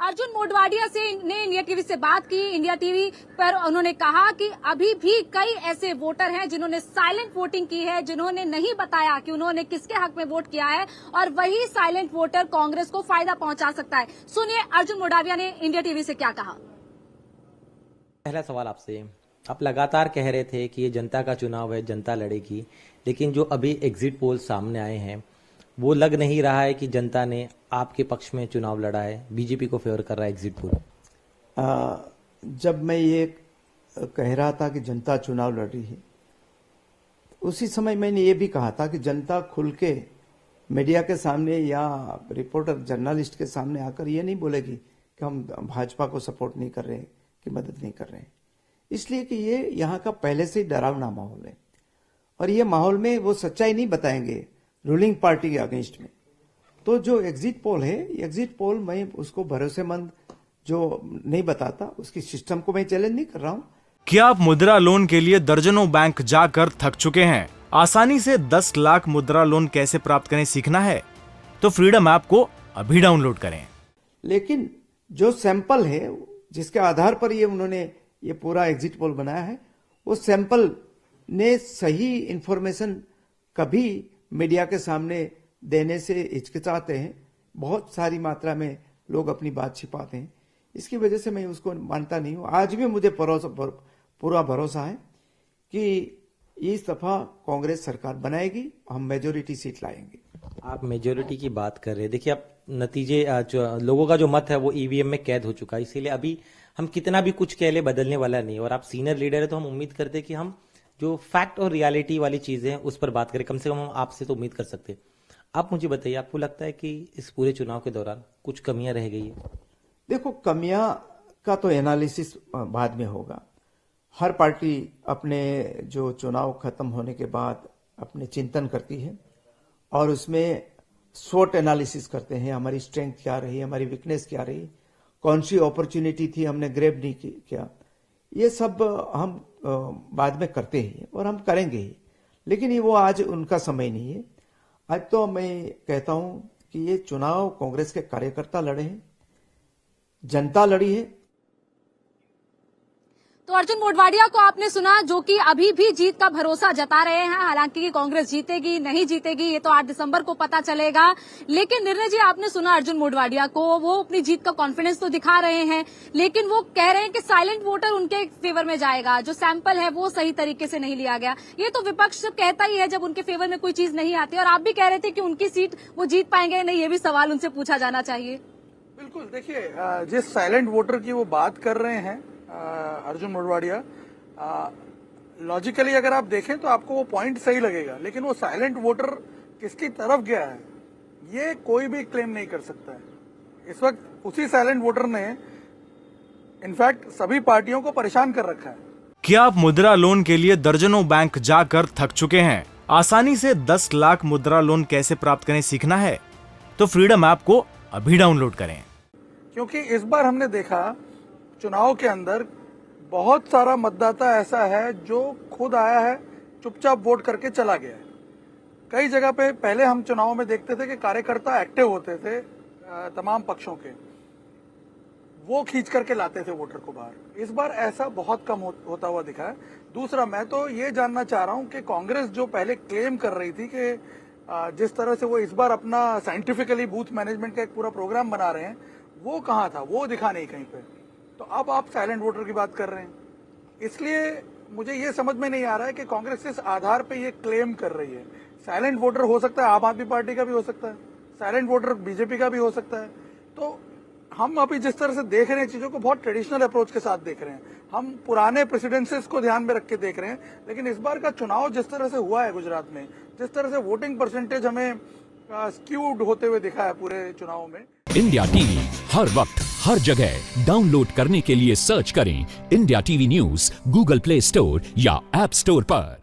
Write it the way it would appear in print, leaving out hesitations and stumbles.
अर्जुन मोढवाडिया ने India TV से बात की। इंडिया टीवी पर उन्होंने कहा कि अभी भी कई ऐसे वोटर हैं जिन्होंने साइलेंट वोटिंग की है, जिन्होंने नहीं बताया कि उन्होंने किसके हक में वोट किया है, और वही साइलेंट वोटर कांग्रेस को फायदा पहुंचा सकता है। सुनिए अर्जुन मोढवाडिया ने इंडिया टीवी से क्या कहा। पहला सवाल आपसे, आप लगातार कह रहे थे कि ये जनता का चुनाव है, जनता लड़ेगी, लेकिन जो अभी एग्जिट पोल सामने आए हैं वो लग नहीं रहा है कि जनता ने आपके पक्ष में चुनाव लड़ा है, बीजेपी को फेवर कर रहा है एग्जिट पोल। जब मैं ये कह रहा था कि जनता चुनाव लड़ रही है, उसी समय मैंने ये भी कहा था कि जनता खुल के मीडिया के सामने या रिपोर्टर जर्नलिस्ट के सामने आकर ये नहीं बोलेगी कि हम भाजपा को सपोर्ट नहीं कर रहे हैं, कि मदद नहीं कर रहे हैं, इसलिए कि ये यहाँ का पहले से ही डरावना माहौल है और ये माहौल में वो सच्चाई नहीं बताएंगे रूलिंग पार्टी के अगेंस्ट में। तो जो एग्जिट पोल है, एग्जिट पोल मैं उसको भरोसेमंद जो नहीं बताता उसकी सिस्टम को मैं चैलेंज नहीं कर रहा हूँ। क्या आप मुद्रा लोन के लिए दर्जनों बैंक जाकर थक चुके हैं? आसानी से 10 लाख मुद्रा लोन कैसे प्राप्त करें सीखना है तो फ्रीडम ऐप को अभी डाउनलोड करें। लेकिन जो सैंपल है जिसके आधार पर ये उन्होंने ये पूरा एग्जिट पोल बनाया है, वो सैंपल ने सही इंफॉर्मेशन कभी मीडिया के सामने देने से हिचकिचाते हैं। बहुत सारी मात्रा में लोग अपनी बात छिपाते हैं, इसकी वजह से मैं उसको मानता नहीं हूं। आज भी मुझे पूरा भरोसा है कि इस दफा कांग्रेस सरकार बनाएगी, हम मेजोरिटी सीट लाएंगे। आप मेजोरिटी की बात कर रहे हैं, देखिए अब नतीजे लोगों का जो मत है वो ईवीएम में कैद हो चुका है, इसीलिए अभी हम कितना भी कुछ कह ले बदलने वाला नहीं है। और आप सीनियर लीडर है तो हम उम्मीद करते हैं कि हम जो फैक्ट और रियलिटी वाली चीजें हैं उस पर बात करें, कम से कम हम आपसे तो उम्मीद कर सकते हैं। आप मुझे बताइए, आपको लगता है कि इस पूरे चुनाव के दौरान कुछ कमियां रह गई है? देखो, कमियां का तो एनालिसिस बाद में होगा। हर पार्टी अपने जो चुनाव खत्म होने के बाद अपने चिंतन करती है और उसमें स्वोट एनालिसिस करते हैं, हमारी स्ट्रेंथ क्या रही, हमारी वीकनेस क्या रही, कौन सी अपॉर्चुनिटी थी हमने ग्रैब नहीं किया, ये सब हम बाद में करते हैं और हम करेंगे ही। लेकिन ये वो आज उनका समय नहीं है। आज तो मैं कहता हूं कि ये चुनाव कांग्रेस के कार्यकर्ता लड़े हैं, जनता लड़ी है। तो अर्जुन मोढवाडिया को आपने सुना, जो कि अभी भी जीत का भरोसा जता रहे हैं। हालांकि कांग्रेस जीतेगी नहीं जीतेगी ये तो 8 दिसंबर को पता चलेगा, लेकिन निर्णय जी आपने सुना अर्जुन मोढवाडिया को, वो अपनी जीत का कॉन्फिडेंस तो दिखा रहे हैं, लेकिन वो कह रहे हैं कि साइलेंट वोटर उनके फेवर में जाएगा, जो सैंपल है वो सही तरीके से नहीं लिया गया। ये तो विपक्ष कहता ही है जब उनके फेवर में कोई चीज नहीं आती, और आप भी कह रहे थे कि उनकी सीट वो जीत पाएंगे नहीं, ये भी सवाल उनसे पूछा जाना चाहिए। बिल्कुल, देखिए जिस साइलेंट वोटर की वो बात कर रहे हैं अर्जुन मोढवाडिया, लॉजिकली अगर आप देखें तो आपको वो पॉइंट सही लगेगा, लेकिन वो साइलेंट वोटर किसकी तरफ गया है ये कोई भी क्लेम नहीं कर सकता है। इस वक्त उसी साइलेंट वोटर ने इनफैक्ट सभी पार्टियों को परेशान कर रखा है। क्या आप मुद्रा लोन के लिए दर्जनों बैंक जाकर थक चुके हैं? आसानी से 10 लाख मुद्रा लोन कैसे प्राप्त करें सीखना है तो फ्रीडम ऐप को अभी डाउनलोड करें। क्योंकि इस बार हमने देखा चुनाव के अंदर बहुत सारा मतदाता ऐसा है जो खुद आया है, चुपचाप वोट करके चला गया है। कई जगह पे पहले हम चुनाव में देखते थे कि कार्यकर्ता एक्टिव होते थे तमाम पक्षों के, वो खींच करके लाते थे वोटर को बाहर। इस बार ऐसा बहुत कम होता हुआ दिखा है। दूसरा, मैं तो ये जानना चाह रहा हूं कि कांग्रेस जो पहले क्लेम कर रही थी कि जिस तरह से वो इस बार अपना साइंटिफिकली बूथ मैनेजमेंट का एक पूरा प्रोग्राम बना रहे हैं, वो कहाँ था, वो दिखा नहीं कहीं पे। तो अब आप साइलेंट वोटर की बात कर रहे हैं, इसलिए मुझे ये समझ में नहीं आ रहा है कि कांग्रेस किस आधार पे ये क्लेम कर रही है। साइलेंट वोटर हो सकता है आम आदमी पार्टी का भी हो सकता है, साइलेंट वोटर बीजेपी का भी हो सकता है। तो हम अभी जिस तरह से देख रहे हैं चीजों को बहुत ट्रेडिशनल अप्रोच के साथ देख रहे हैं, हम पुराने प्रेसिडेंसेस को ध्यान में रख के देख रहे हैं। लेकिन इस बार का चुनाव जिस तरह से हुआ है गुजरात में, जिस तरह से वोटिंग परसेंटेज हमें स्क्यूड होते हुए दिखा है पूरे चुनाव में। इंडिया टीवी हर वक्त हर जगह डाउनलोड करने के लिए सर्च करें India TV news Google play store या ऐप स्टोर पर।